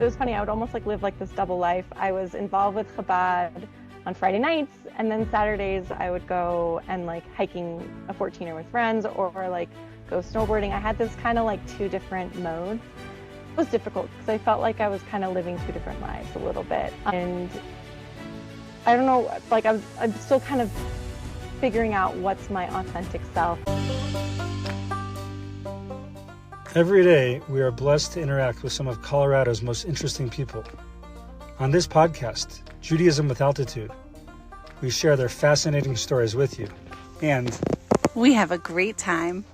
It was funny. I would almost like live like this double life. I was involved with Chabad on Friday nights, and then Saturdays I would go and like hiking a 14er with friends, or like go snowboarding. I had this kind of like two different modes. It was difficult because I felt like I was kind of living two different lives a little bit. And I don't know, like I'm still kind of figuring out what's my authentic self. Every day, we are blessed to interact with some of Colorado's most interesting people. On this podcast, Judaism with Altitude, we share their fascinating stories with you, and we have a great time.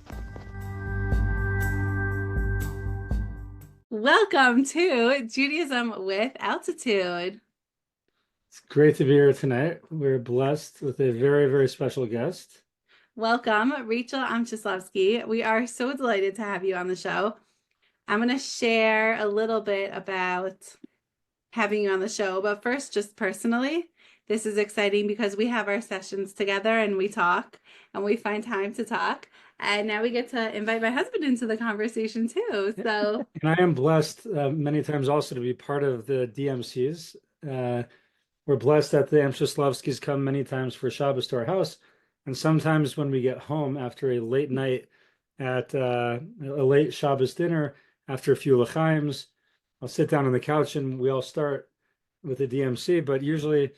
Welcome to Judaism with Altitude. It's great to be here tonight. We're blessed with a very, very special guest. Welcome, Rachael Amchislavskiy. We are so delighted to have you on the show. I'm going to share a little bit about having you on the show, but first, just personally, this is exciting because we have our sessions together and we talk and we find time to talk. And now we get to invite my husband into the conversation too. So, and I am blessed many times also to be part of the DMCs. We're blessed that the Amchislavskys come many times for Shabbos to our house. And sometimes when we get home after a late night at a late Shabbos dinner, after a few l'chaims, I'll sit down on the couch and we all start with the DMC. But usually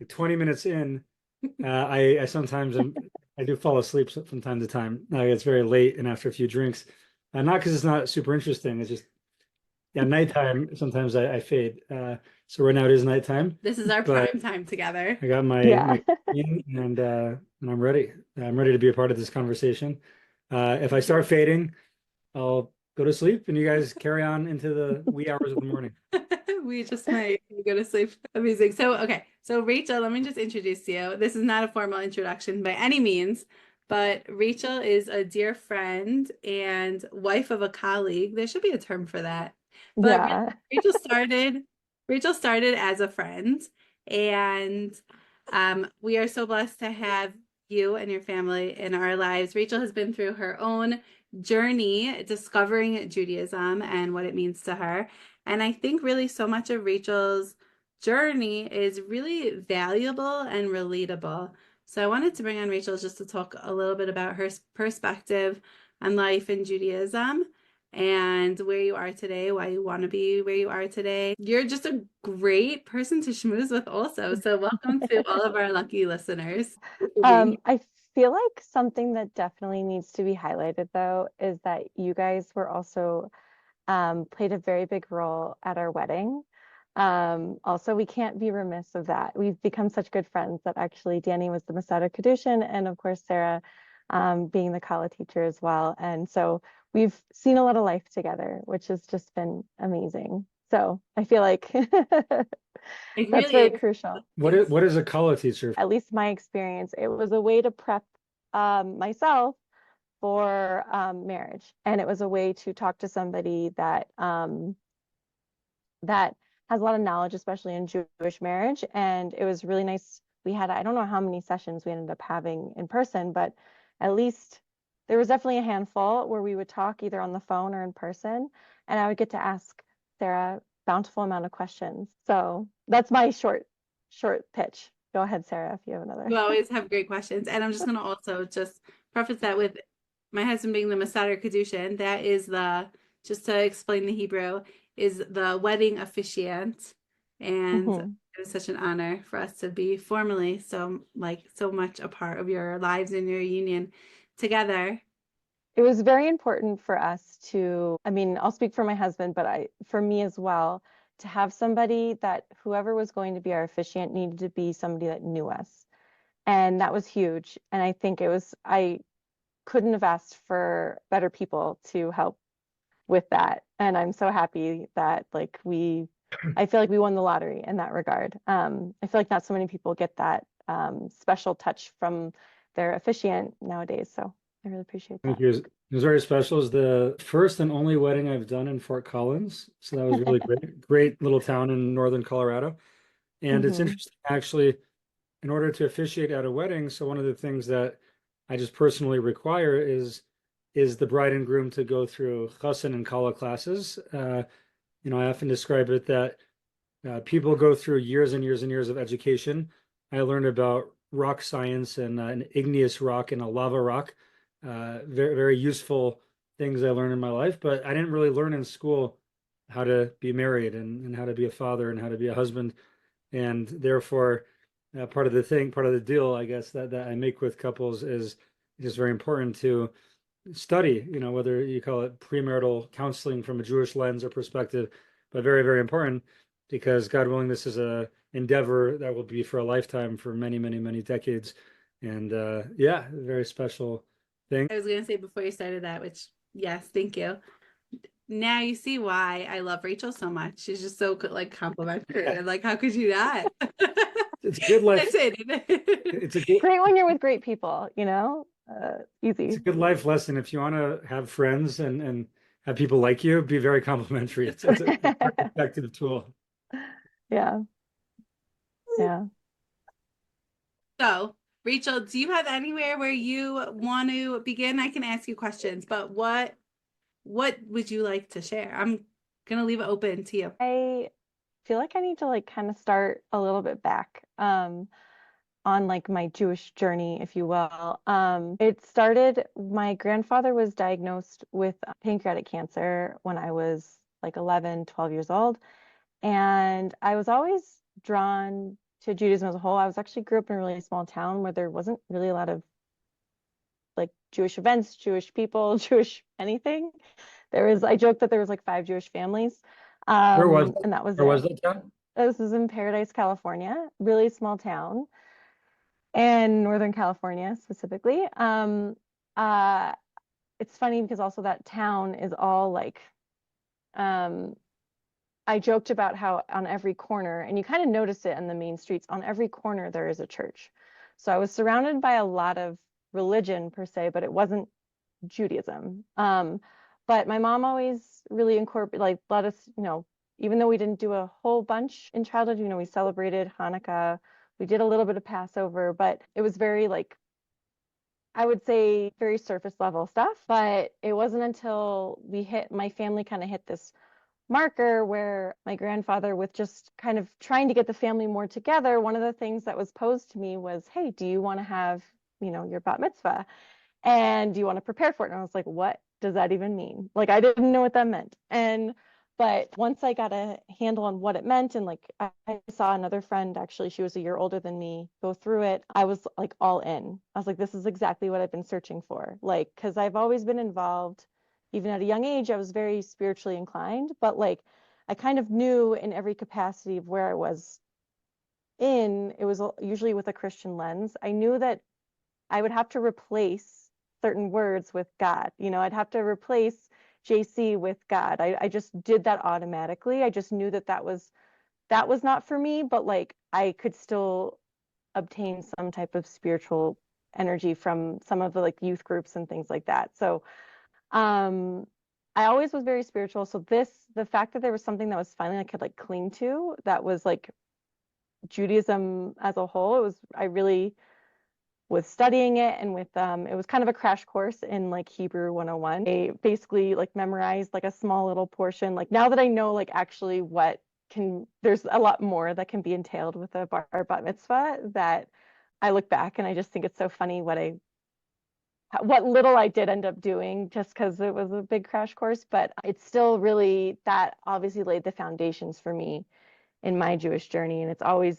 20 minutes in, I sometimes I do fall asleep from time to time. It's very late and after a few drinks. Not because it's not super interesting. It's just, nighttime, sometimes I fade. So right now it is nighttime. This is our prime time together. I got my and I'm ready. I'm ready to be a part of this conversation. If I start fading, I'll go to sleep and you guys carry on into the wee hours of the morning. We just might go to sleep. Amazing. So, okay. So Rachael, let me just introduce you. This is not a formal introduction by any means, but Rachael is a dear friend and wife of a colleague. There should be a term for that. But yeah. Rachael started as a friend, and we are so blessed to have you and your family in our lives. Rachael has been through her own journey discovering Judaism and what it means to her. And I think really so much of Rachael's journey is really valuable and relatable. So I wanted to bring on Rachael just to talk a little bit about her perspective on life in Judaism and where you are today, why you want to be where you are today. You're just a great person to schmooze with also. So welcome to all of our lucky listeners. I feel like something that definitely needs to be highlighted though is that you guys were also played a very big role at our wedding. Also, we can't be remiss of that. We've become such good friends that actually Danny was the Masada Kedushin, and of course Sarah being the Kala teacher as well. And so we've seen a lot of life together, which has just been amazing. So I feel like that's very crucial. What is a Kala teacher? At least my experience, it was a way to prep myself for marriage, and it was a way to talk to somebody that that has a lot of knowledge, especially in Jewish marriage. And it was really nice. We had, I don't know how many sessions we ended up having in person, but at least there was definitely a handful where we would talk either on the phone or in person, and I would get to ask Sarah bountiful amount of questions. So that's my short pitch. Go ahead, Sarah, if you have another. You always have great questions. And I'm just going to also just preface that with my husband being the Masada Kedushin. That is just to explain the Hebrew, is the wedding officiant. And it was such an honor for us to be formally so much a part of your lives and your union together. It was very important for us to, I'll speak for my husband, but for me as well, to have somebody that whoever was going to be our officiant needed to be somebody that knew us. And that was huge. And I think I couldn't have asked for better people to help with that. And I'm so happy that I feel like we won the lottery in that regard. I feel like not so many people get that special touch from their officiant nowadays. So I really appreciate that. Thank you. It was very special. It was the first and only wedding I've done in Fort Collins. So that was really great. Great little town in northern Colorado. And it's interesting, actually, in order to officiate at a wedding. So one of the things that I just personally require is the bride and groom to go through chassan and kala classes. I often describe it that people go through years and years and years of education. I learned about rock science and an igneous rock and a lava rock. Very, very useful things I learned in my life, but I didn't really learn in school how to be married and how to be a father and how to be a husband. And therefore, part of the deal, I guess, that I make with couples is just very important to study, whether you call it premarital counseling from a Jewish lens or perspective, but very, very important because God willing, this is a endeavor that will be for a lifetime for many, many, many decades. And yeah, very special thing. I was going to say before you started that, which, yes, thank you. Now you see why I love Rachael so much. She's just so like complimentary. And like, how could you not? It's a good life. That's it. It's a good, Great when you're with great people, easy. it's a good life lesson. If you want to have friends and have people like you, be very complimentary. It's a effective tool. Yeah. Yeah. So, Rachael, do you have anywhere where you want to begin? I can ask you questions, but what would you like to share? I'm gonna leave it open to you. I feel like I need to like kind of start a little bit back on like my Jewish journey, if you will. It started, my grandfather was diagnosed with pancreatic cancer when I was like 11, 12 years old. And I was always drawn to Judaism as a whole. I was actually grew up in a really small town where there wasn't really a lot of like Jewish events, Jewish people, Jewish anything. I joked that there was like 5 Jewish families. Where was And that was where was it. that town? This is in Paradise, California, really small town, and Northern California specifically. Uh, it's funny because also that town is all like, I joked about how on every corner, and you kind of notice it in the main streets, on every corner there is a church. So I was surrounded by a lot of religion per se, but it wasn't Judaism. But my mom always really incorporated, like, let us, even though we didn't do a whole bunch in childhood, we celebrated Hanukkah, we did a little bit of Passover, but it was very like, I would say very surface level stuff. But it wasn't until my family kind of hit this marker where my grandfather, with just kind of trying to get the family more together, one of the things that was posed to me was, hey, do you want to have, your bat mitzvah? And do you want to prepare for it? And I was like, what does that even mean? Like, I didn't know what that meant. But once I got a handle on what it meant, and like I saw another friend, actually, she was a year older than me, go through it, I was like all in. I was like, this is exactly what I've been searching for. Like, because I've always been involved, even at a young age, I was very spiritually inclined, but like I kind of knew in every capacity of where I was it was usually with a Christian lens. I knew that I would have to replace certain words with God. I'd have to replace JC with God. I just did that automatically. I just knew that was not for me, but like I could still obtain some type of spiritual energy from some of the like youth groups and things like that. So I always was very spiritual. So the fact that there was something that was finally I could like cling to, that was like Judaism as a whole, I really was studying it, and with it was kind of a crash course in like Hebrew 101. I basically like memorized like a small little portion. Like now that I know like actually there's a lot more that can be entailed with a bat mitzvah, that I look back and I just think it's so funny what little I did end up doing, just because it was a big crash course. But it's still really, that obviously laid the foundations for me in my Jewish journey. And it's always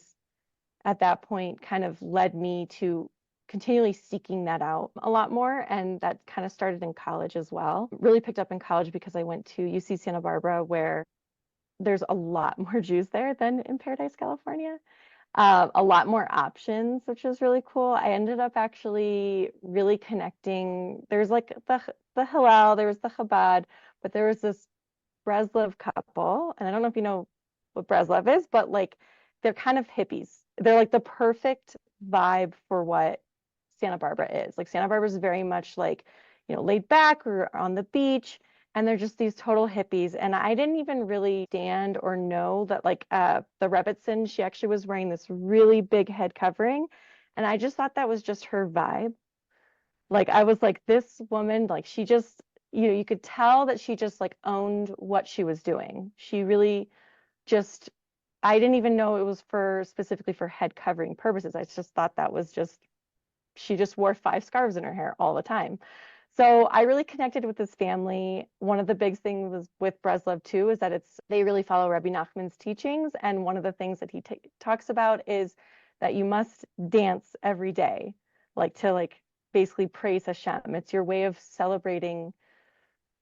at that point kind of led me to continually seeking that out a lot more. And that kind of started in college as well. Really picked up in college because I went to UC Santa Barbara, where there's a lot more Jews there than in Paradise, California. A lot more options, which is really cool. I ended up actually really connecting. There's like the Hillel, there was the Chabad, but there was this Breslov couple, and I don't know if you know what Breslov is, but like they're kind of hippies. They're like the perfect vibe for what Santa Barbara is. Like Santa Barbara is very much like, laid back or on the beach, and they're just these total hippies. And I didn't even really stand or know that like the Rebbitzin, she actually was wearing this really big head covering, and I just thought that was just her vibe. Like I was like, this woman, like she just you could tell that she just like owned what she was doing. She really just, I didn't even know it was for specifically for head covering purposes. I just thought that was just, she just wore 5 scarves in her hair all the time. So I really connected with this family. One of the big things was with Breslov too, is that they really follow Rabbi Nachman's teachings. And one of the things that he talks about is that you must dance every day, like to like basically praise Hashem. It's your way of celebrating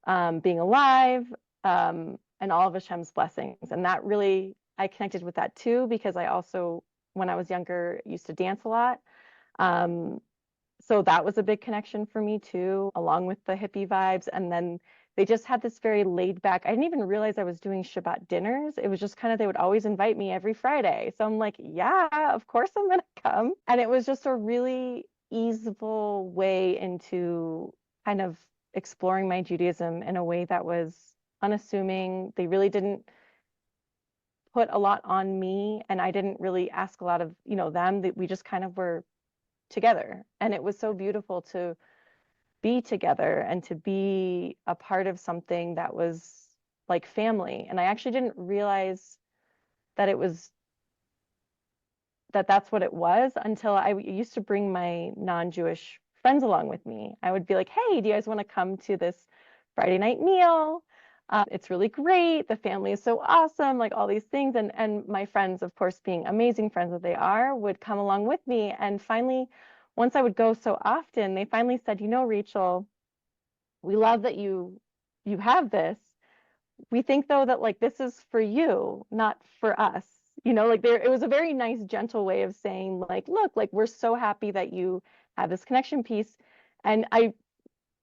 being alive, and all of Hashem's blessings. And that really, I connected with that too, because I also, when I was younger, used to dance a lot. So that was a big connection for me too, along with the hippie vibes. And then they just had this very laid back, I didn't even realize I was doing Shabbat dinners. It was just kind of, they would always invite me every Friday. So I'm like, yeah, of course I'm going to come. And it was just a really easeful way into kind of exploring my Judaism in a way that was unassuming. They really didn't put a lot on me, and I didn't really ask a lot of, them. That we just kind of were together. And it was so beautiful to be together and to be a part of something that was like family. And I actually didn't realize that that's what it was until I used to bring my non-Jewish friends along with me. I would be like, hey, do you guys want to come to this Friday night meal? It's really great. The family is so awesome, like all these things. And my friends, of course, being amazing friends that they are, would come along with me. And finally, once I would go so often, they finally said, Rachel, we love that you have this. We think though that like this is for you, not for us. Like it was a very nice, gentle way of saying like, look, like we're so happy that you have this connection piece. And I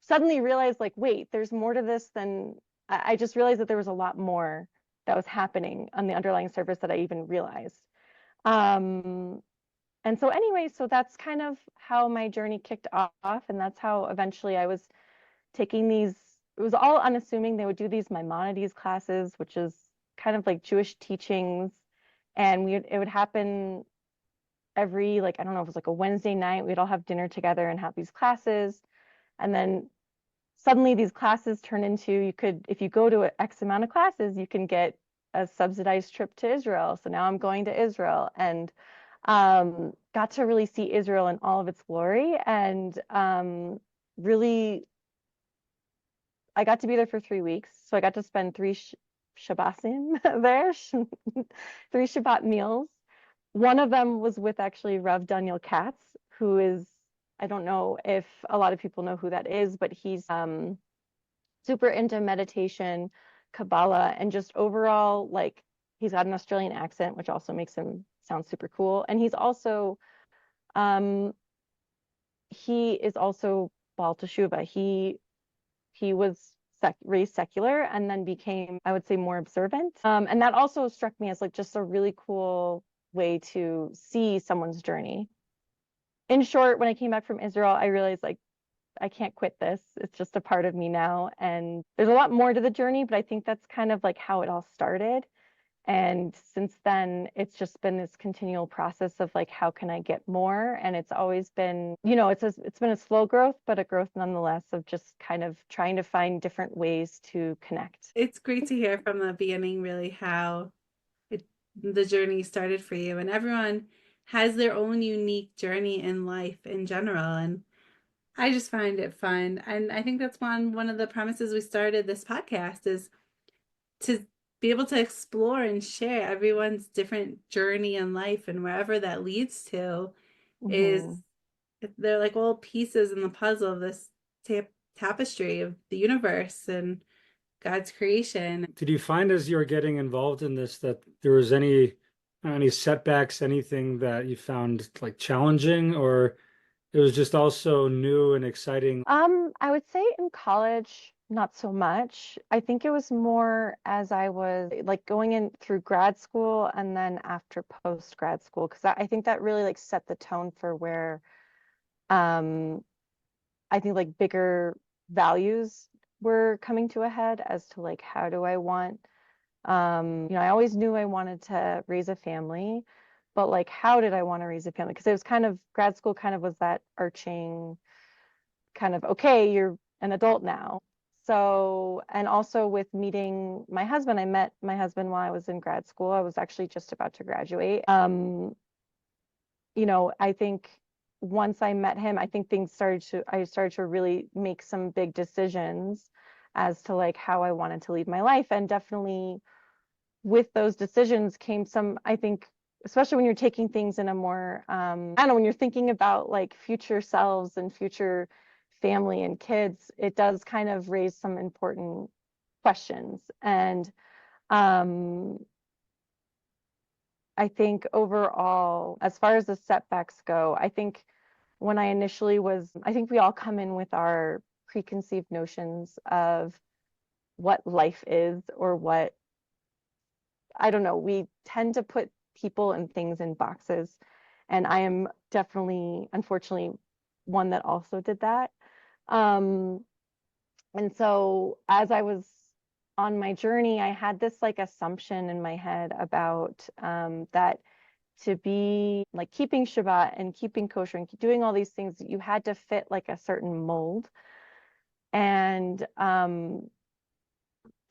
suddenly realized like, wait, there's more to this than I just realized that there was a lot more that was happening on the underlying surface that I even realized. And so anyway, so that's kind of how my journey kicked off. And that's how eventually I was taking these, it was all unassuming. They would do these Maimonides classes, which is kind of like Jewish teachings. And it would happen every, like, I don't know, if it was like a Wednesday night, we'd all have dinner together and have these classes. And then suddenly these classes turn into, if you go to X amount of classes, you can get a subsidized trip to Israel. So now I'm going to Israel and got to really see Israel in all of its glory. And really, I got to be there for 3 weeks. So I got to spend 3 Shabbosim there, 3 Shabbat meals. One of them was with actually Rav Daniel Katz, who is, I don't know if a lot of people know who that is, but he's super into meditation, Kabbalah, and just overall, like, he's got an Australian accent, which also makes him sound super cool. And he is also Baal Teshuvah. He was raised secular and then became, I would say, more observant. And that also struck me as like just a really cool way to see someone's journey. In short, when I came back from Israel, I realized like I can't quit this. It's just a part of me now. And there's a lot more to the journey, but I think that's kind of like how it all started. And since then, it's just been this continual process of like, how can I get more? And it's always been, it's been a slow growth, but a growth nonetheless of just kind of trying to find different ways to connect. It's great to hear from the beginning, really, how the journey started for you. And everyone has their own unique journey in life in general. And I just find it fun. And I think that's one of the premises we started this podcast is to be able to explore and share everyone's different journey in life, and wherever that leads to is they're like all pieces in the puzzle of this tapestry of the universe and God's creation. Did you find as you were getting involved in this that there was any setbacks, anything that you found like challenging, or it was just also new and exciting? I would say in college, not so much. I think it was more as I was like going in through grad school and then after post grad school, because I think that really like set the tone for where I think like bigger values were coming to a head as to like how do I want I always knew I wanted to raise a family, but like how did I want to raise a family? Because it was kind of grad school kind of was that arching kind of, okay, you're an adult now. so, and also with meeting my husband, I met my husband while I was in grad school. I was actually just about to graduate. You know, I think once I met him, I think I started to really make some big decisions as to like how I wanted to lead my life. And definitely with those decisions came some, I think, especially when you're taking things in a more, I don't know, when you're thinking about like future selves and future family and kids, it does kind of raise some important questions. And um, I think overall, as far as the setbacks go, I think when I initially was, I think we all come in with our preconceived notions of what life is or what, I don't know, we tend to put people and things in boxes. And I am definitely, unfortunately, one that also did that. Um, and so as I was on my journey, I had this like assumption in my head about that to be like keeping Shabbat and keeping kosher and doing all these things, you had to fit like a certain mold. And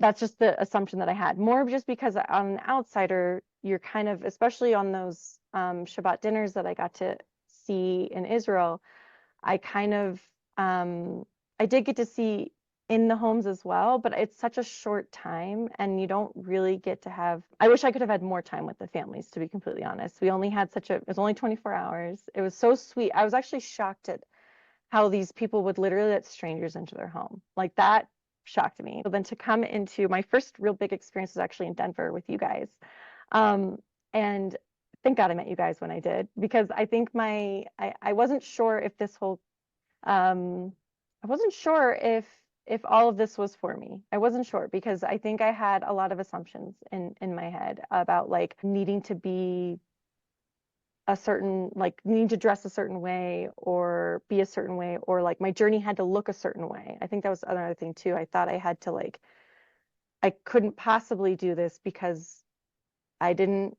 that's just the assumption that I had. More just because on an outsider, you're kind of, especially on those Shabbat dinners that I got to see in Israel, I kind of, I did get to see in the homes as well, but it's such a short time and you don't really get to have, I wish I could have had more time with the families, to be completely honest. We only had it was only 24 hours. It was so sweet. I was actually shocked at how these people would literally let strangers into their home. Like that shocked me. So then to come into my first real big experience was actually in Denver with you guys. And thank God I met you guys when I did, because I think I wasn't sure if this whole I wasn't sure if all of this was for me. I wasn't sure because I think I had a lot of assumptions in my head about like needing to be a certain, like needing to dress a certain way or be a certain way, or like my journey had to look a certain way. I think that was another thing too. I thought I had to like, I couldn't possibly do this because I didn't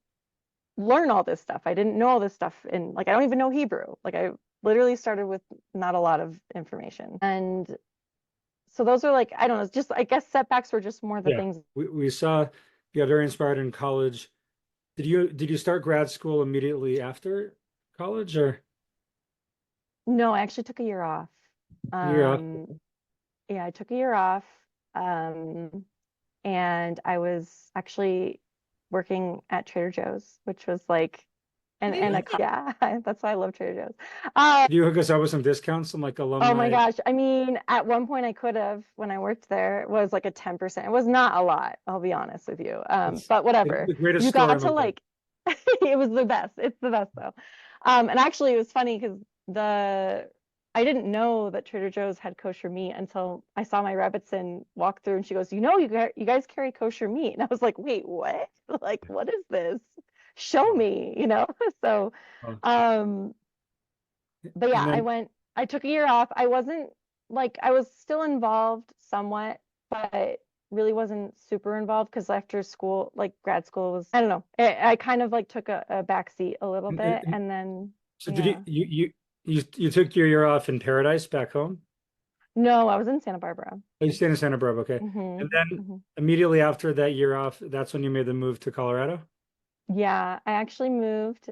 learn all this stuff. I didn't know all this stuff, and like I don't even know Hebrew. Like I literally started with not a lot of information. And so those are like, I don't know, just I guess setbacks were just more the Yeah, things. we saw you got very inspired in college. Did you start grad school immediately after college or No, I actually took a year off. you're off? Um, yeah, I took a year off. Um, and I was actually working at Trader Joe's, which was like, and Really? yeah, that's why I love Trader Joe's. Did you hook us up with some discounts, some like Oh my alumni? gosh. I mean, at one point I could have, when I worked there, it was like a 10%. It was not a lot, I'll be honest with you. It's But whatever. the greatest You store got in the to world. like, it was the best. It's the best though. And actually it was funny because I didn't know that Trader Joe's had kosher meat until I saw my Rebbitzin walk through and she goes, you guys carry kosher meat. And I was like, wait, what? Like, what is this? Show Wow. me, you know? So, Wow. um, but And yeah, then I took a year off. I wasn't like, I was still involved somewhat, but really wasn't super involved because after school, like grad school was, I don't know, I kind of like took a back seat a little bit. and And then, so did yeah. you took your year off in Paradise back home? No, I was in Santa Barbara. Oh, you stayed in Santa Barbara, okay. And then Hmm. immediately after that year off, that's when you made the move to Colorado? Yeah, I actually moved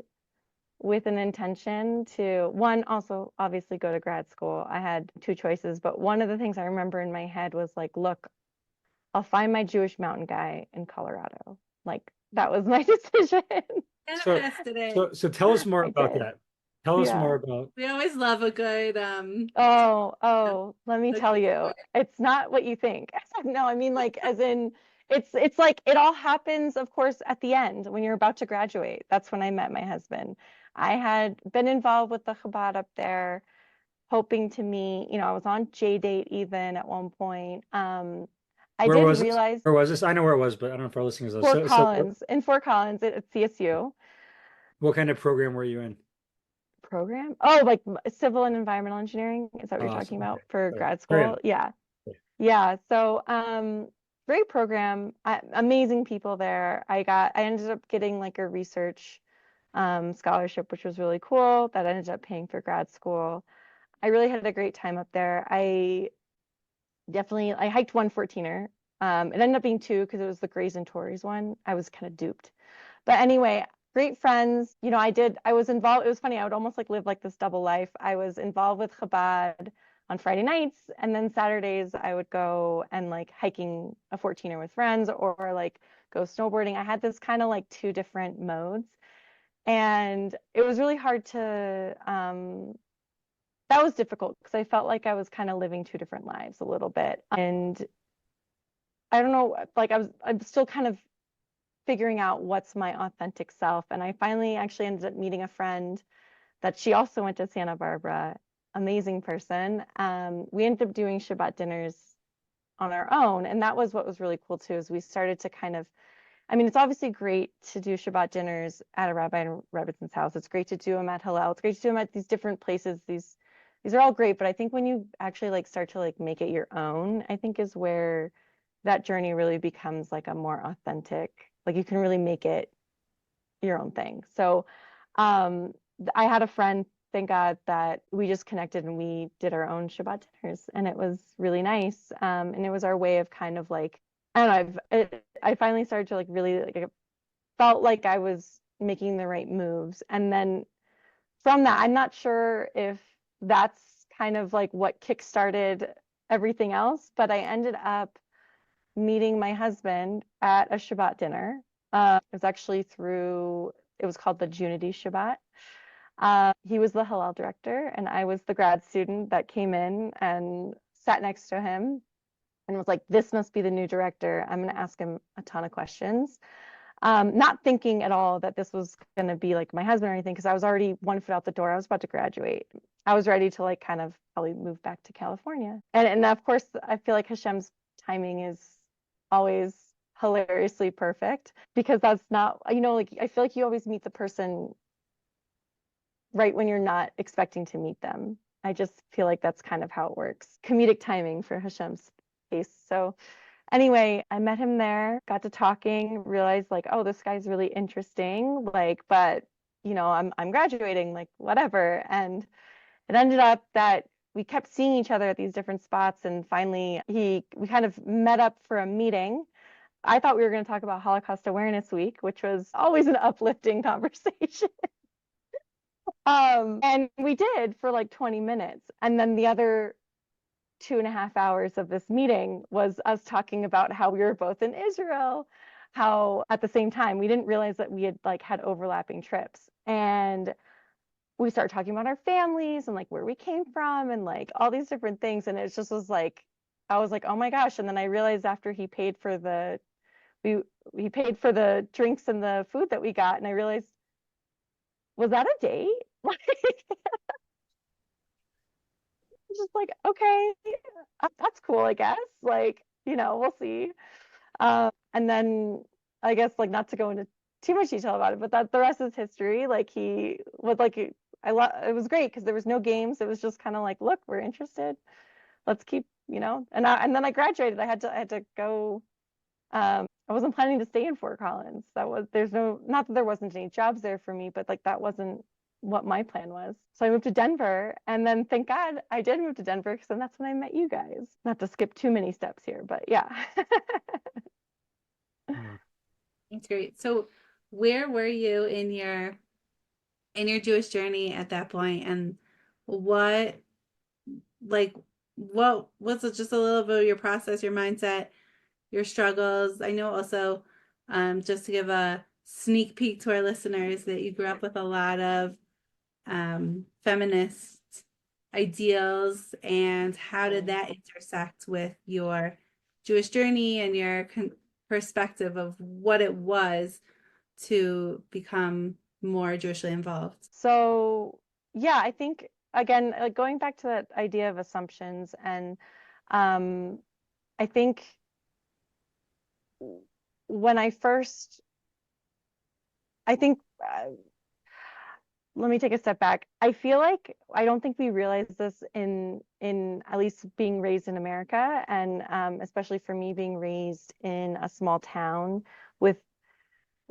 with an intention to, one, also obviously go to grad school. I had two choices, but one of the things I remember in my head was like, look, I'll find my Jewish mountain guy in Colorado. Like that was my decision. So Manifested it. so tell us more I about did. that. Tell us Yeah. more about We always love a good Oh, let me a tell good you, story. it's not what you think. No, I mean like as in it's like it all happens, of course, at the end when you're about to graduate. That's when I met my husband. I had been involved with the Chabad up there, hoping to meet, I was on J date even at one point. I where did was this? realize Where was this? I know where it was, but I don't know if our listeners know. Fort So Collins, in Fort Collins at CSU. what kind of program were you in? Program. Oh, like civil and environmental engineering. Is that what Oh, you're talking awesome. Okay. about for Okay. grad Very school? good. Yeah. Okay. Yeah. So, great program. Amazing people there. I ended up getting like a research scholarship, which was really cool. That ended up paying for grad school. I really had a great time up there. definitely, I hiked one 14er. It ended up being two because it was the Grays and Tories one. I was kind of duped. But anyway, great friends. You know, I was involved. It was funny. I would almost like live like this double life. I was involved with Chabad on Friday nights, and then Saturdays I would go and like hiking a 14er with friends or like go snowboarding. I had this kind of like two different modes. And it was really hard to, that was difficult because I felt like I was kind of living two different lives a little bit. And I don't know, like I'm still kind of figuring out what's my authentic self. And I finally actually ended up meeting a friend that she also went to Santa Barbara, amazing person. We ended up doing Shabbat dinners on our own. And that was what was really cool too, is we started to kind of, I mean, it's obviously great to do Shabbat dinners at a rabbi and rebbitzin's house. It's great to do them at Hillel. It's great to do them at these different places. These are all great, but I think when you actually like start to like make it your own, I think is where that journey really becomes like a more authentic, like you can really make it your own thing. So I had a friend, thank God, that we just connected and we did our own Shabbat dinners, and it was really nice. And it was our way of kind of like, I don't know, I finally started to like really like I felt like I was making the right moves. And then from that, I'm not sure if that's kind of like what kickstarted everything else, but I ended up meeting my husband at a Shabbat dinner. It was actually it was called the Junity Shabbat. He was the Hillel director, and I was the grad student that came in and sat next to him and was like, this must be the new director. I'm going to ask him a ton of questions. Not thinking at all that this was going to be like my husband or anything, because I was already one foot out the door. I was about to graduate. I was ready to like kind of probably move back to California. And of course, I feel like Hashem's timing is always hilariously perfect, because that's not, you know, like I feel like you always meet the person right when you're not expecting to meet them. I just feel like that's kind of how it works. Comedic timing for Hashem's case. So anyway, I met him there, got to talking, realized like, oh, this guy's really interesting. Like, but you know, I'm graduating, like whatever. And it ended up that we kept seeing each other at these different spots, and finally we kind of met up for a meeting. I thought we were going to talk about Holocaust Awareness Week, which was always an uplifting conversation. And we did for like 20 minutes. And then the other 2.5 hours of this meeting was us talking about how we were both in Israel, how at the same time we didn't realize that we had like had overlapping trips. And we started talking about our families and like where we came from and like all these different things. And it just was like, I was like, oh my gosh. And then I realized after he paid for the drinks and the food that we got, and I realized, was that a date? Like, just like, okay, that's cool, I guess. Like, you know, we'll see. And then I guess like not to go into too much detail about it, but that the rest is history. Like he was like, it was great because there was no games. It was just kind of like, look, we're interested. Let's keep, you know. And then I graduated. I had to go. I wasn't planning to stay in Fort Collins. There's no, not that there wasn't any jobs there for me, but like that wasn't what my plan was. So I moved to Denver, and then thank God I did move to Denver, because then that's when I met you guys. Not to skip too many steps here, but yeah. That's great. So where were you in your Jewish journey at that point, and what what was just a little bit of your process, your mindset, your struggles? I know also, just to give a sneak peek to our listeners, that you grew up with a lot of feminist ideals, and how did that intersect with your Jewish journey and your perspective of what it was to become more Jewishly involved? So yeah, I think again, like going back to that idea of assumptions, and I think when I first, I think let me take a step back. I feel like I don't think we realize this in at least being raised in America, and especially for me being raised in a small town with,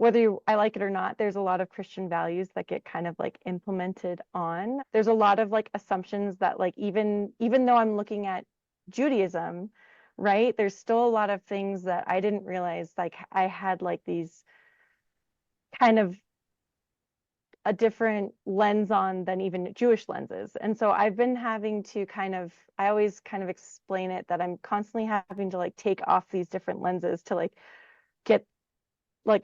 I like it or not, there's a lot of Christian values that get kind of like implemented on. There's a lot of like assumptions that like even though I'm looking at Judaism, right? There's still a lot of things that I didn't realize, like I had like these kind of a different lens on than even Jewish lenses. And so I've been having to I always kind of explain it that I'm constantly having to like take off these different lenses to like get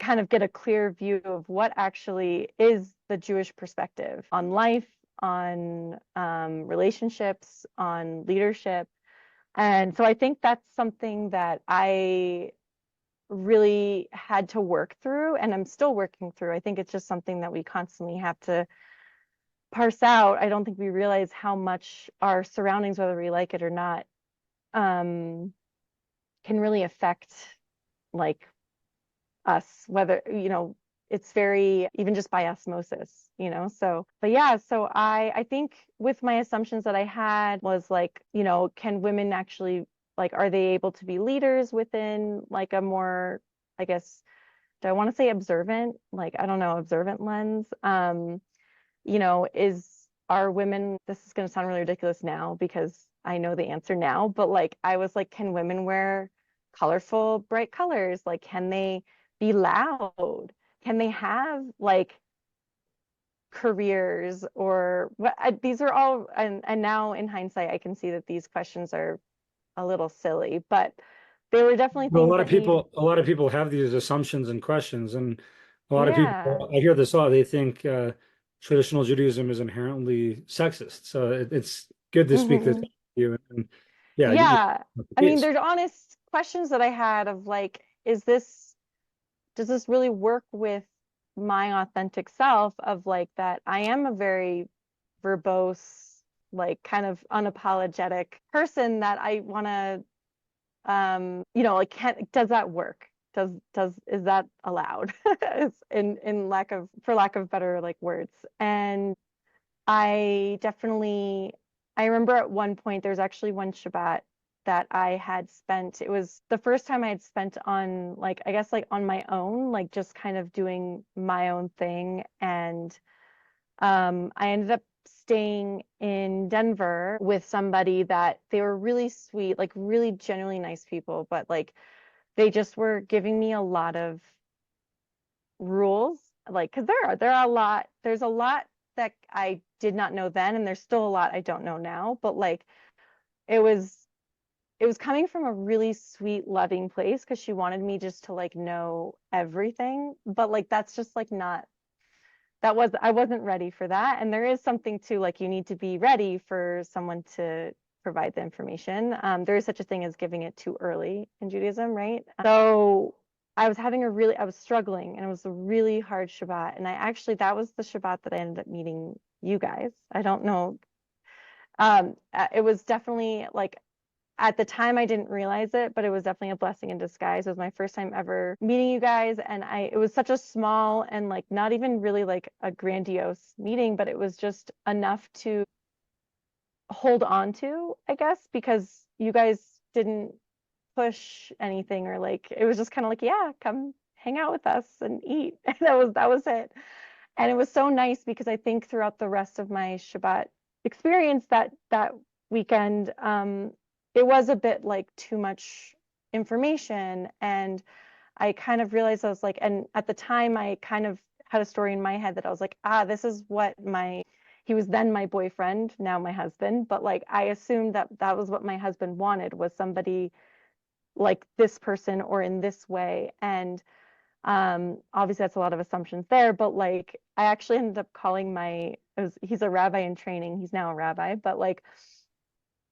kind of get a clear view of what actually is the Jewish perspective on life, on relationships, on leadership. And so I think that's something that I really had to work through and I'm still working through. I think it's just something that we constantly have to parse out. I don't think we realize how much our surroundings, whether we like it or not, um, can really affect like us, whether, it's very even just by osmosis, so but yeah, so I think with my assumptions that I had was like, can women actually like are they able to be leaders within like a more, I guess, do I want to say observant, like I don't know, observant lens, is are women, this is going to sound really ridiculous now because I know the answer now, but like I was like, can women wear colorful, bright colors? Like, can they be loud? Can they have like careers or what? These are all, and now in hindsight, I can see that these questions are a little silly, but they were definitely Well, things that need, a lot of people have these assumptions and questions, and a lot of yeah. people, I hear this a lot, they think traditional Judaism is inherently sexist. So it's good to speak this to Hmm. you. And yeah, Yeah. that's the I mean, case. there's honest questions that I had of like, does this really work with my authentic self of like that I am a very verbose, like kind of unapologetic person that I want to, like, does that work? Is that allowed? In lack of, for lack of better like words. And I definitely, I remember at one point, there's actually one Shabbat that I had spent. It was the first time I had spent on, like, I guess, like on my own, like just kind of doing my own thing. And I ended up staying in Denver with somebody that they were really sweet, like really genuinely nice people, but like they just were giving me a lot of rules, like because there are there's a lot that I did not know then, and there's still a lot I don't know now, but like it was it was coming from a really sweet loving place because she wanted me just to like know everything, but like that's just like not, I wasn't ready for that. And there is something to like you need to be ready for someone to provide the information. There is such a thing as giving it too early in Judaism, right? So I was struggling, and it was a really hard Shabbat. And that was the Shabbat that I ended up meeting you guys. I don't know. It was definitely like at the time I didn't realize it, but it was definitely a blessing in disguise. It was my first time ever meeting you guys, and it was such a small and like not even really like a grandiose meeting, but it was just enough to hold on to, I guess, because you guys didn't push anything or like it was just kind of like, yeah, come hang out with us and eat. And that was it. And it was so nice because I think throughout the rest of my Shabbat experience that weekend, it was a bit like too much information. And I kind of realized I was like, and at the time I kind of had a story in my head that I was like, this is what he was then my boyfriend, now my husband, but like I assumed that that was what my husband wanted, was somebody like this person or in this way. And obviously that's a lot of assumptions there, but like I actually ended up calling he's a rabbi in training, he's now a rabbi, but like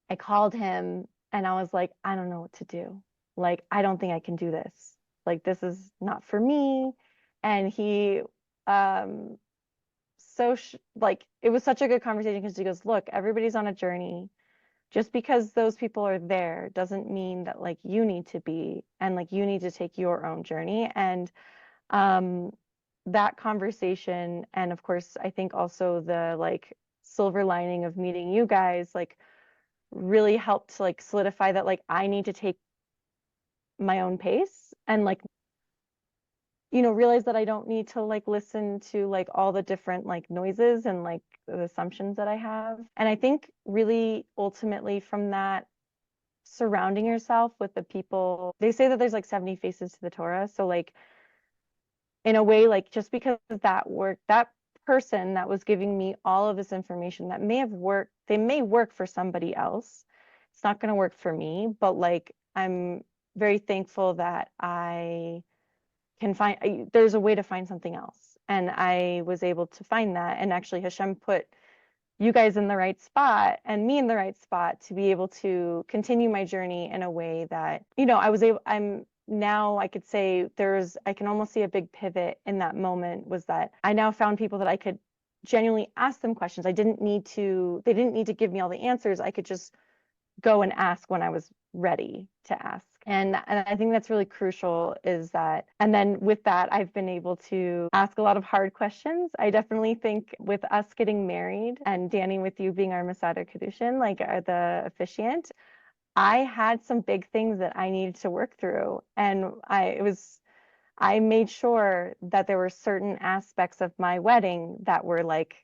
I called him and I was like, I don't know what to do. Like, I don't think I can do this. Like, this is not for me. And he, um, like, it was such a good conversation because he goes, look, everybody's on a journey. Just because those people are there doesn't mean that like you need to be, and like you need to take your own journey. And um, that conversation, and of course, I think also the like silver lining of meeting you guys, like really helped to like solidify that like I need to take my own pace and like realize that I don't need to like listen to like all the different like noises and like the assumptions that I have. And I think really ultimately from that surrounding yourself with the people. They say that there's like 70 faces to the Torah. So like in a way, like just because that person that was giving me all of this information that may have worked, they may work for somebody else. It's not going to work for me, but like I'm very thankful that I can find, there's a way to find something else. And I was able to find that. And actually, Hashem put you guys in the right spot and me in the right spot to be able to continue my journey in a way that, I could say I can almost see a big pivot in that moment was that I now found people that I could genuinely ask them questions. They didn't need to give me all the answers. I could just go and ask when I was ready to ask. And I think that's really crucial is that, and then with that, I've been able to ask a lot of hard questions. I definitely think with us getting married and Danny, with you being our Masada Kedushin, like the officiant, I had some big things that I needed to work through. And I made sure that there were certain aspects of my wedding that were like,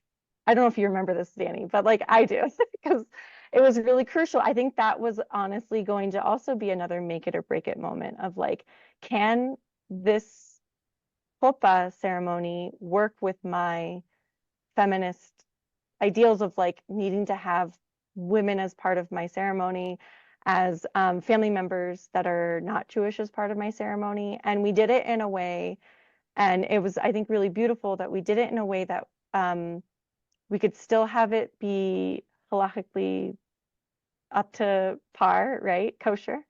I don't know if you remember this, Danny, but like I do, because it was really crucial. I think that was honestly going to also be another make it or break it moment of like, can this chuppah ceremony work with my feminist ideals of like needing to have women as part of my ceremony, as family members that are not Jewish as part of my ceremony. And we did it in a way, and it was, I think, really beautiful that we did it in a way that we could still have it be halachically up to par, right? Kosher.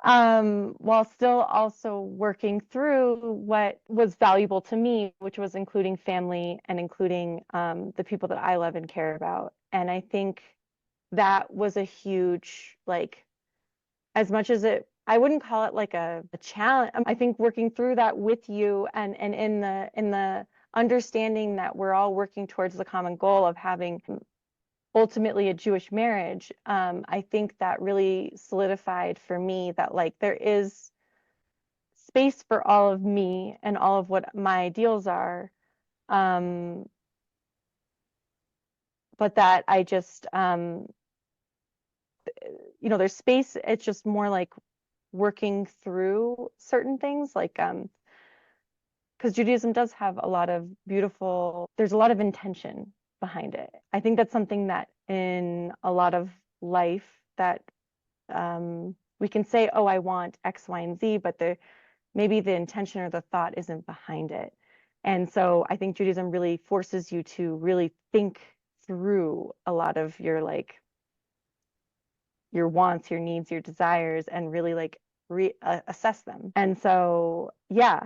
While still also working through what was valuable to me, which was including family and including the people that I love and care about. And I think that was a huge, like, as much as I wouldn't call it like a challenge. I think working through that with you and in the understanding that we're all working towards the common goal of having ultimately a Jewish marriage, I think that really solidified for me that like there is space for all of me and all of what my ideals are. But that I just, there's space. It's just more like working through certain things, like, because Judaism does have there's a lot of intention behind it. I think that's something that in a lot of life that we can say, oh, I want X, Y, and Z, but maybe the intention or the thought isn't behind it. And so I think Judaism really forces you to really think through a lot of your wants, your needs, your desires, and really like assess them. And so, yeah,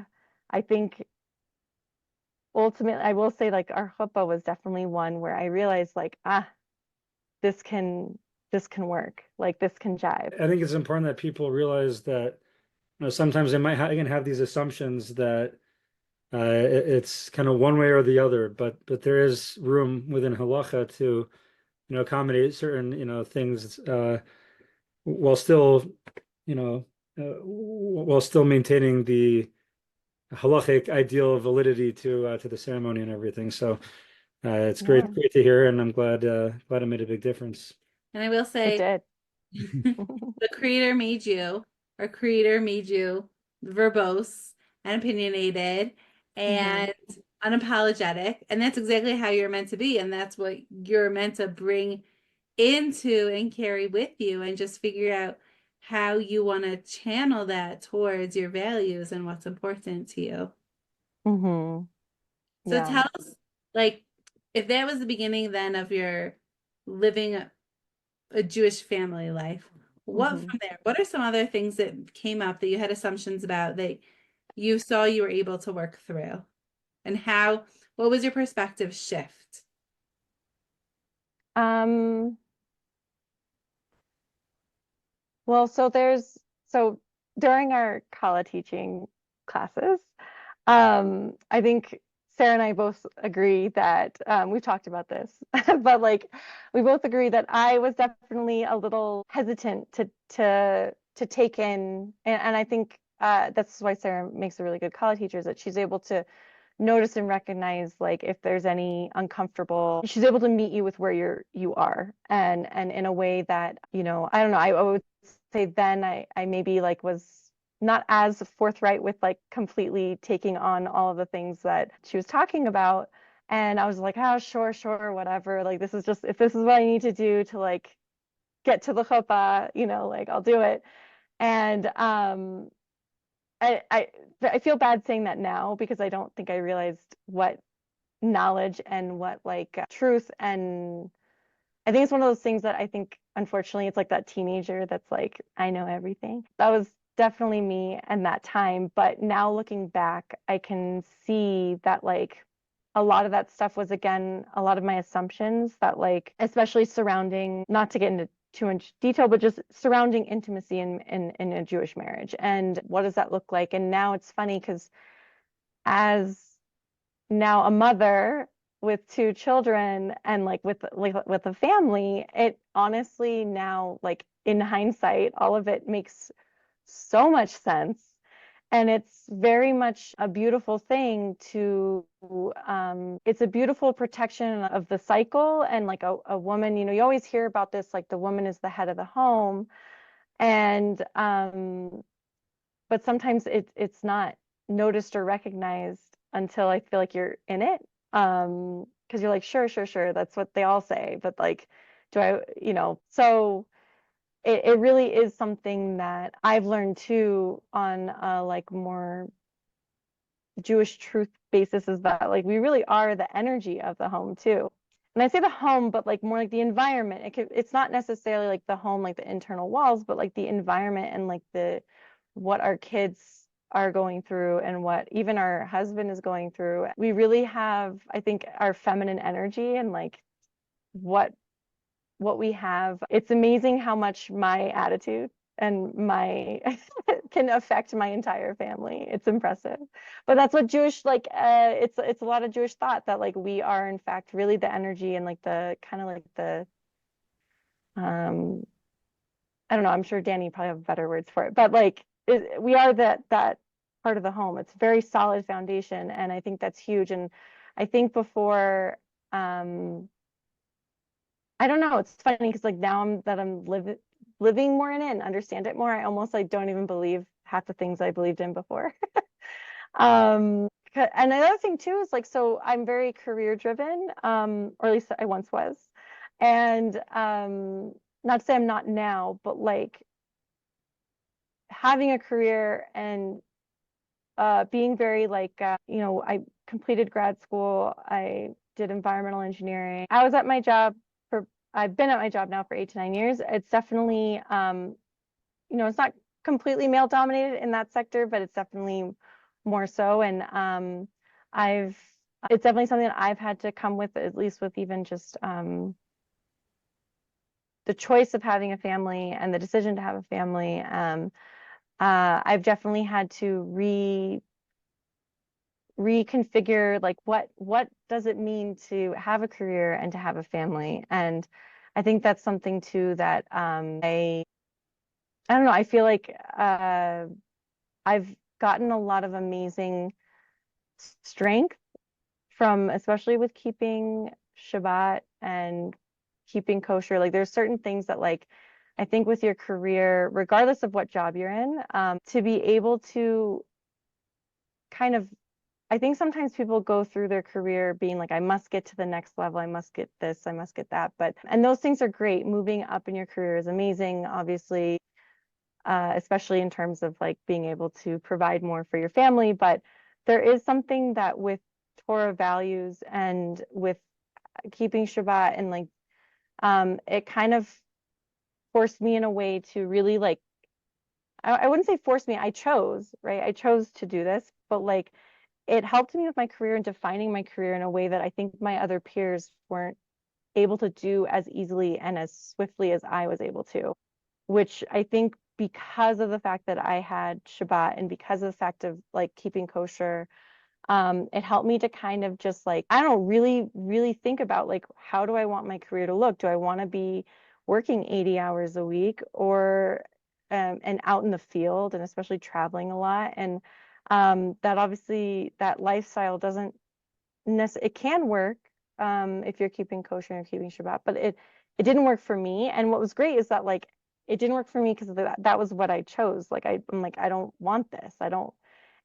I think ultimately, I will say like our chuppah was definitely one where I realized like, this can work. Like this can jive. I think it's important that people realize that sometimes they might again have these assumptions that it's kind of one way or the other, but there is room within halacha to accommodate certain things while still maintaining the halachic ideal validity to the ceremony and everything. So it's Yeah, great to hear, and I'm glad it made a big difference. And I will it say, did. the creator made you, our creator made you verbose and opinionated and unapologetic. And that's exactly how you're meant to be. And that's what you're meant to bring into and carry with you, and just figure out how you want to channel that towards your values and what's important to you. Mm-hmm. So Yeah. tell us, like, if that was the beginning then of your living a Jewish family life, what from there? What are some other things that came up that you had assumptions about that you saw you were able to work through? And what was your perspective shift? Well, so during our kala teaching classes, I think Sarah and I both agree that we've talked about this, but like we both agree that I was definitely a little hesitant to take in, and I think that's why Sarah makes a really good kala teacher, is that she's able to notice and recognize like if there's any uncomfortable, she's able to meet you with where you are, and in a way that I don't know, I would say then I maybe like was not as forthright with like completely taking on all of the things that she was talking about. And I was like, oh, sure, whatever. Like, this is just, if this is what I need to do to like get to the chuppah, like I'll do it. And I, I, I feel bad saying that now because I don't think I realized what knowledge and what like truth. And I think it's one of those things that I think, unfortunately, it's like that teenager that's like, I know everything. That was definitely me and that time. But now looking back, I can see that like a lot of that stuff was, again, a lot of my assumptions that like, especially surrounding, not to get into too much detail, but just surrounding intimacy in a Jewish marriage. And what does that look like? And now it's funny because as now a mother with two children and like with a family, it honestly now, like in hindsight, all of it makes so much sense. And it's very much a beautiful thing to, it's a beautiful protection of the cycle. And like a woman, you always hear about this, like the woman is the head of the home. And but sometimes it's not noticed or recognized until I feel like you're in it. Because you're like, sure, that's what they all say. But like, do I, so it really is something that I've learned too on a like more Jewish truth basis, is that like we really are the energy of the home too. And I say the home, but like more like the environment. It's not necessarily like the home, like the internal walls, but like the environment and like what our kids are going through and what even our husband is going through. We really have, I think, our feminine energy and like what we have. It's amazing how much my attitude and my can affect my entire family. It's impressive. But that's what Jewish, like it's a lot of Jewish thought that like we are in fact really the energy and like the kind of like the I don't know, I'm sure Danny probably have better words for it, but like we are that part of the home. It's a very solid foundation, and I think that's huge. And I think before, I don't know, it's funny because like now I'm living more in it and understand it more. I almost like don't even believe half the things I believed in before. And another thing too is like, so I'm very career driven, or at least I once was. And not to say I'm not now, but like having a career and being very like, I completed grad school. I did environmental engineering. I've been at my job now for 8 to 9 years. It's definitely, it's not completely male dominated in that sector, but it's definitely more so. And it's definitely something that I've had to come with, at least with even just the choice of having a family and the decision to have a family. I've definitely had to reconfigure like what does it mean to have a career and to have a family. And I think that's something too that I don't know, I feel like I've gotten a lot of amazing strength from, especially with keeping Shabbat and keeping kosher. Like there's certain things that like I think with your career, regardless of what job you're in, to be able to kind of, I think sometimes people go through their career being like, I must get to the next level, I must get this, I must get that. And those things are great. Moving up in your career is amazing, obviously, especially in terms of like being able to provide more for your family. But there is something that with Torah values and with keeping Shabbat and like, it kind of forced me in a way to really like, I wouldn't say force me, I chose, right? I chose to do this, but like it helped me with my career and defining my career in a way that I think my other peers weren't able to do as easily and as swiftly as I was able to, which I think because of the fact that I had Shabbat and because of the fact of like keeping kosher, it helped me to kind of just like, I don't really think about like, how do I want my career to look? Do I want to be working 80 hours a week or and out in the field and especially traveling a lot? And that obviously that lifestyle doesn't it can work if you're keeping kosher and keeping Shabbat, but it didn't work for me. And what was great is that like it didn't work for me because that was what I chose. Like I'm like, I don't want this. I don't.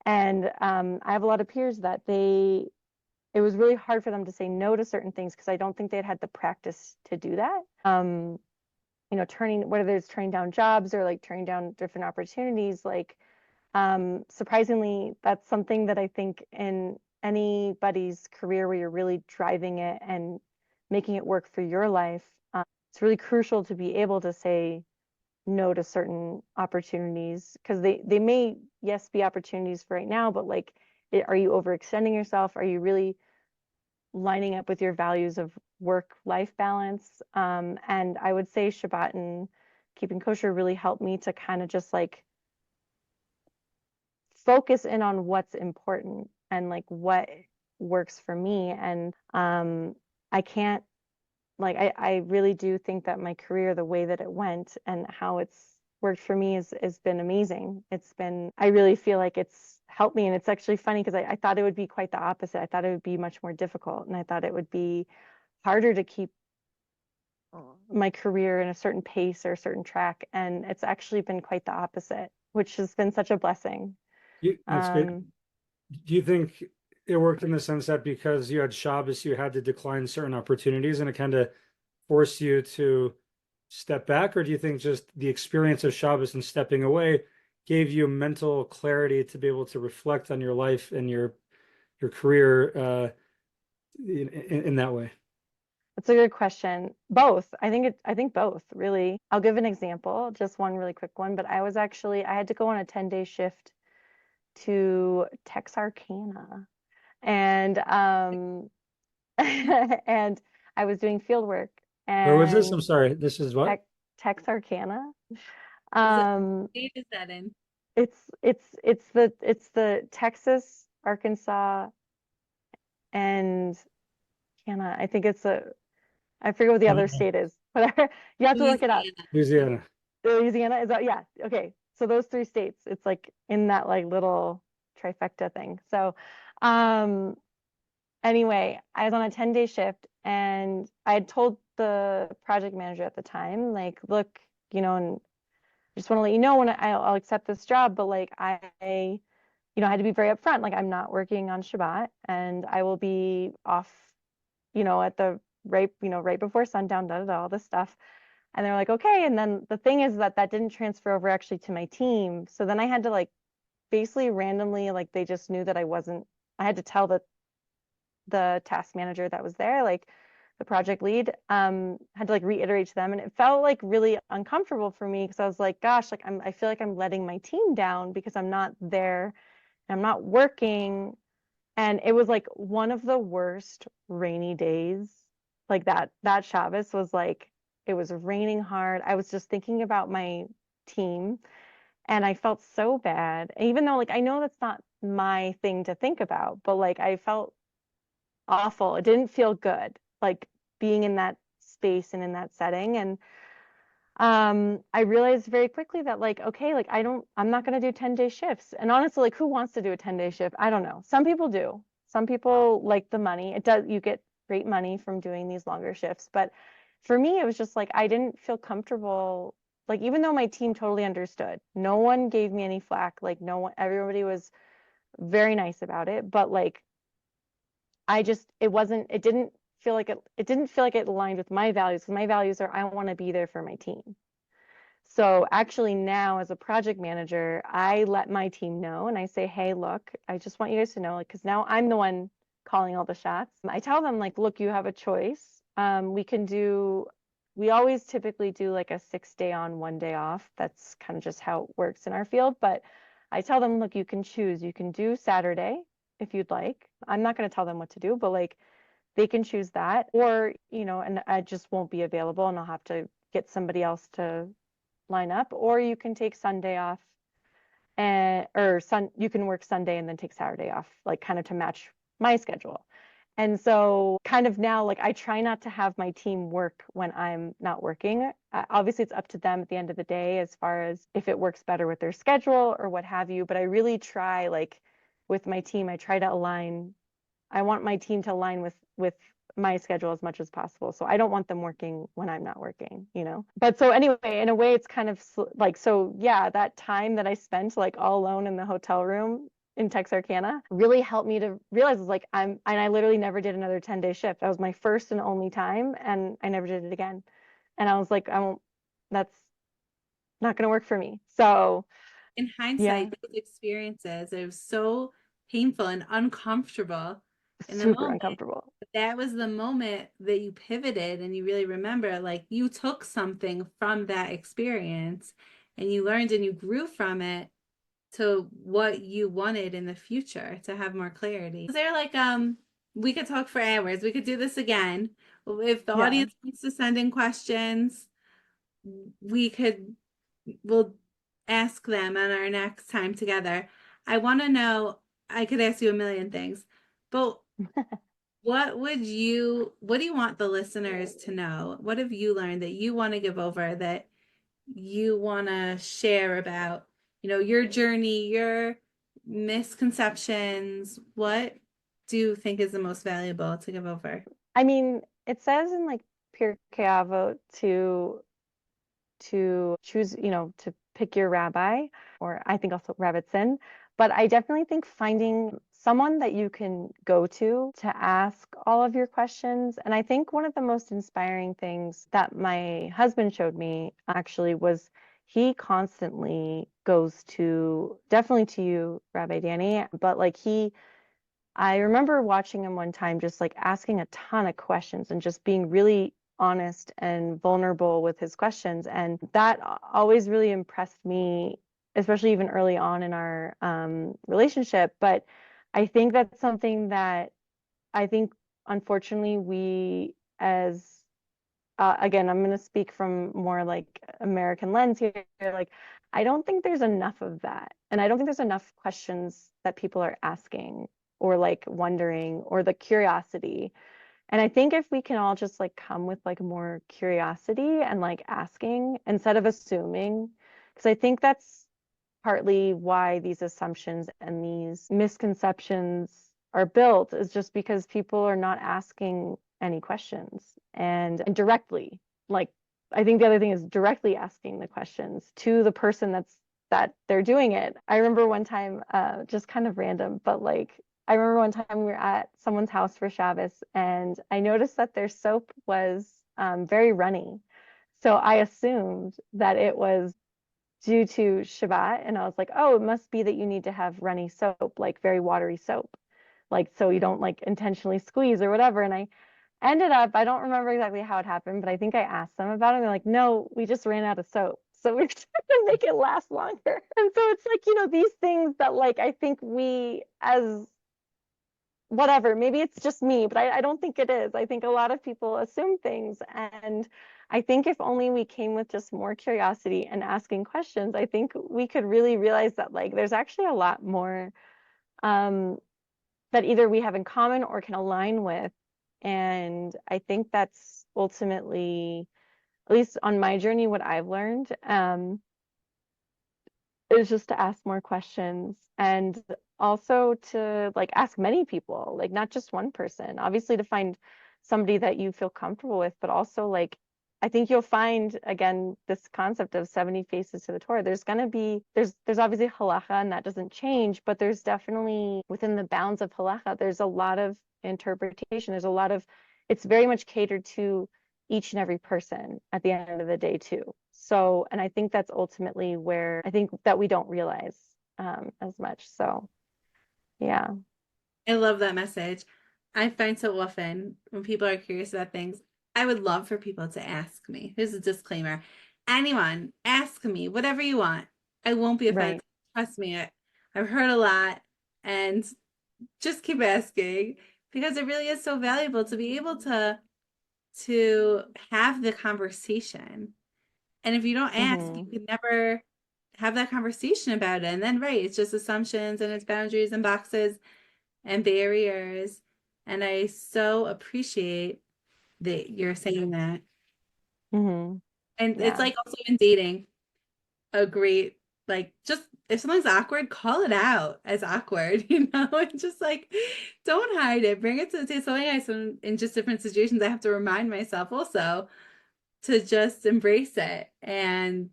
And I have a lot of peers that it was really hard for them to say no to certain things because I don't think they'd had the practice to do that. You know, whether it's turning down jobs or like turning down different opportunities, like surprisingly, that's something that I think in anybody's career where you're really driving it and making it work for your life, it's really crucial to be able to say no to certain opportunities because they may, yes, be opportunities for right now, but like, are you overextending yourself? Are you really lining up with your values of work-life balance? And I would say Shabbat and keeping kosher really helped me to kind of just like focus in on what's important and like what works for me. And I can't I really do think that my career, the way that it went and how it's worked for me has been amazing. I really feel like it's helped me. And it's actually funny because I thought it would be quite the opposite. I thought it would be much more difficult. And I thought it would be harder to keep my career in a certain pace or a certain track. And it's actually been quite the opposite, which has been such a blessing. That's great. Do you think it worked in the sense that because you had Shabbos, you had to decline certain opportunities and it kind of forced you to step back? Or do you think just the experience of Shabbos and stepping away gave you mental clarity to be able to reflect on your life and your career in that way? That's a good question. Both. I think both, really. I'll give an example, just one really quick one, but I had to go on a 10-day shift to Texarkana. And and I was doing field work Where was this? I'm and sorry. This is what? Texarkana. What Um state is that in? it's the Texas, Arkansas, and Canada. I think I forget what the other state is, but you have to look it up. Louisiana. Louisiana. Louisiana is that, yeah, okay. So those three states, it's like in that like little trifecta thing. So anyway, I was on a 10-day shift and I had told the project manager at the time, like, look, you know, and I just want to let you know when I'll accept this job, but like I had to be very upfront. Like I'm not working on Shabbat and I will be off, at the right before sundown, all this stuff. And they're like, okay. And then the thing is that didn't transfer over actually to my team. So then I had to like basically randomly, like they just knew that I had to tell the task manager that was there, like the project lead, had to like reiterate to them. And it felt like really uncomfortable for me because I was like, gosh, like I feel like I'm letting my team down because I'm not there and I'm not working. And it was like one of the worst rainy days. Like that Shabbos was like, it was raining hard. I was just thinking about my team and I felt so bad. Even though like I know that's not my thing to think about, but like I felt awful. It didn't feel good, like being in that space and in that setting. And I realized very quickly that like, okay, like I'm not gonna do 10-day shifts. And honestly, like who wants to do a 10-day shift? I don't know. Some people do. Some people like the money. You get great money from doing these longer shifts. But for me, it was just like I didn't feel comfortable. Like even though my team totally understood, no one gave me any flack. Like no one, everybody was very nice about it. But like it didn't feel like it aligned with my values because my values are I want to be there for my team. So actually now as a project manager, I let my team know and I say, hey, look, I just want you guys to know, like, because now I'm the one calling all the shots. I tell them like, look, you have a choice. We always typically do like a 6-day on, 1 day off. That's kind of just how it works in our field. But I tell them, look, you can choose. You can do Saturday if you'd like. I'm not going to tell them what to do, but like they can choose that. Or, and I just won't be available and I'll have to get somebody else to line up. Or you can take Sunday off you can work Sunday and then take Saturday off, like kind of to match my schedule. And so kind of now, like I try not to have my team work when I'm not working. Obviously, it's up to them at the end of the day as far as if it works better with their schedule or what have you. But I really try, like with my team, I try to align. I want my team to align with my schedule as much as possible. So I don't want them working when I'm not working, you know? But so anyway, in a way, it's kind of like, so yeah, that time that I spent like all alone in the hotel room in Texarkana really helped me to realize it's like and I literally never did another 10-day shift. That was my first and only time, and I never did it again. And I was like, I won't, that's not going to work for me. So In yeah, hindsight, those experiences, it was so painful and uncomfortable in the super moment. uncomfortable. That was the moment that you pivoted and you really remember, like you took something from that experience and you learned and you grew from it to what you wanted in the future to have more clarity. Is there like we could talk for hours. We could do this again. If the Yeah. audience wants to send in questions, we'll ask them on our next time together. I want to know, I could ask you a million things, but what do you want the listeners to know? What have you learned that you want to give over, that you want to share about, your journey, your misconceptions? What do you think is the most valuable to give over? I mean, it says in like Pirkei Avot to choose, to pick your rabbi, or I think also Rabbitzin. But I definitely think finding someone that you can go to ask all of your questions. And I think one of the most inspiring things that my husband showed me actually was he constantly goes to, definitely to you, Rabbi Danny, but like I remember watching him one time just like asking a ton of questions and just being really honest and vulnerable with his questions. And that always really impressed me, especially even early on in our relationship. But I think that's something that I think, unfortunately, we as again, I'm going to speak from more like American lens here. Like, I don't think there's enough of that. And I don't think there's enough questions that people are asking or like wondering or the curiosity. And I think if we can all just like come with like more curiosity and like asking instead of assuming, because I think that's partly why these assumptions and these misconceptions are built, is just because people are not asking any questions and directly. Like, I think the other thing is directly asking the questions to the person that they're doing it. I remember one time, just kind of random, but like I remember one time we were at someone's house for Shabbos, and I noticed that their soap was very runny. So I assumed that it was due to Shabbat. And I was like, oh, it must be that you need to have runny soap, like very watery soap, like so you don't like intentionally squeeze or whatever. And I ended up, I don't remember exactly how it happened, but I think I asked them about it. And they're like, no, we just ran out of soap. So we're trying to make it last longer. And so it's like, these things that like I think we as whatever, maybe it's just me, but I don't think it is. I think a lot of people assume things. And I think if only we came with just more curiosity and asking questions, I think we could really realize that like there's actually a lot more um, that either we have in common or can align with. And I think that's ultimately, at least on my journey, what I've learned. Is just to ask more questions and also to like ask many people, like not just one person. Obviously to find somebody that you feel comfortable with, but also like I think you'll find again this concept of 70 faces to the Torah. There's gonna be there's obviously halacha and that doesn't change, but there's definitely within the bounds of halacha, there's a lot of interpretation. There's a lot of it's very much catered to each and every person at the end of the day too. So, and I think that's ultimately where I think that we don't realize as much. So, yeah. I love that message. I find so often when people are curious about things, I would love for people to ask me. Here's a disclaimer. Anyone, ask me whatever you want. I won't be offended. Right. Trust me. I've heard a lot, and just keep asking, because it really is so valuable to be able to have the conversation. And if you don't ask, you Mm-hmm. can never have that conversation about it. And then, right, it's just assumptions and it's boundaries and boxes and barriers. And I so appreciate that you're saying that. Mm-hmm. And it's Yeah. like also in dating, a great, like, just if something's awkward, call it out as awkward, you know, and just like don't hide it. Bring it to the table. So in just different situations, I have to remind myself also to just embrace it. And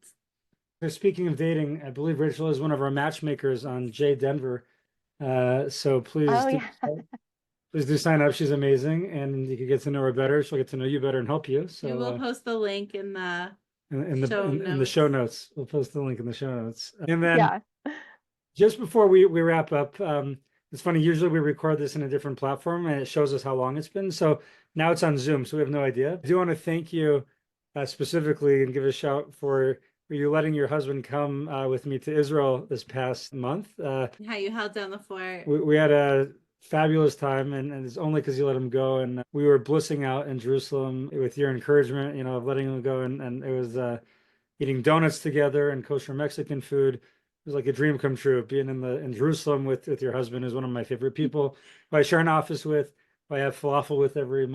Speaking of dating, I believe Rachel is one of our matchmakers on J Denver. So Oh yeah. please do sign up. She's amazing, and you can get to know her better. She'll get to know you better and help you. we So will post the link in the show in the notes. show notes, we'll post the link in the show notes. And then Yeah. just before we wrap up, it's funny. Usually we record this in a different platform, and it shows us how long it's been. So now it's on Zoom, so we have no idea. I do want to thank you specifically and give a shout for you letting your husband come with me to Israel this past month. How you held down the fort. We had a fabulous time, and it's only because you let him go. And we were blissing out in Jerusalem with your encouragement, you know, of letting him go. And it was eating donuts together and kosher Mexican food. It was like a dream come true. Being in Jerusalem with your husband is one of my favorite people who I share an office with, who I have falafel with every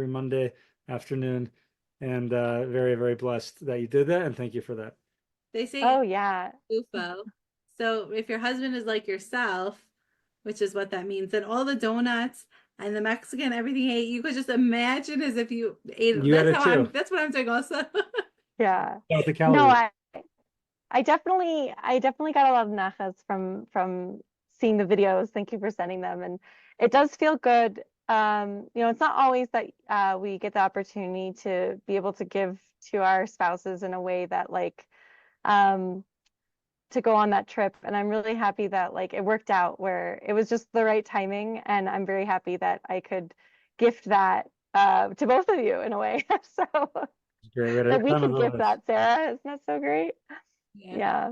Monday afternoon. And very, very blessed that you did that. And thank you for that. They say Oh yeah. UFO. So if your husband is like yourself, which is what that means, then all the donuts and the Mexican, everything you ate, you could just imagine as if you ate it. You had That's it how too. that's what I'm doing also. Yeah. Without the No, calories. I definitely got a lot of nachas from seeing the videos. Thank you for sending them. And it does feel good. You know, it's not always that we get the opportunity to be able to give to our spouses in a way that like um to go on that trip. And I'm really happy that like it worked out where it was just the right timing. And I'm very happy that I could gift that to both of you in a way. So Great. We had a that we ton of could gift those. that, Sarah. Isn't that so great? Yeah. Yeah.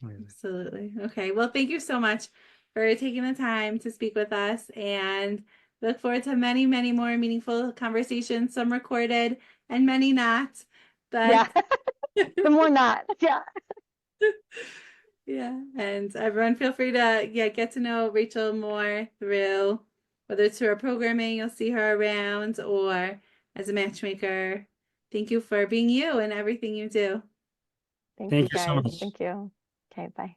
Amazing. Absolutely. Okay. Well, thank you so much for taking the time to speak with us, and look forward to many, many more meaningful conversations, some recorded and many not. Yeah. But The more not. Yeah. yeah, and everyone feel free to get to know Rachel more through whether it's through our programming, you'll see her around, or as a matchmaker. Thank you for being you and everything you do. Thank you Thank you so guys. much. Thank you. Okay, bye.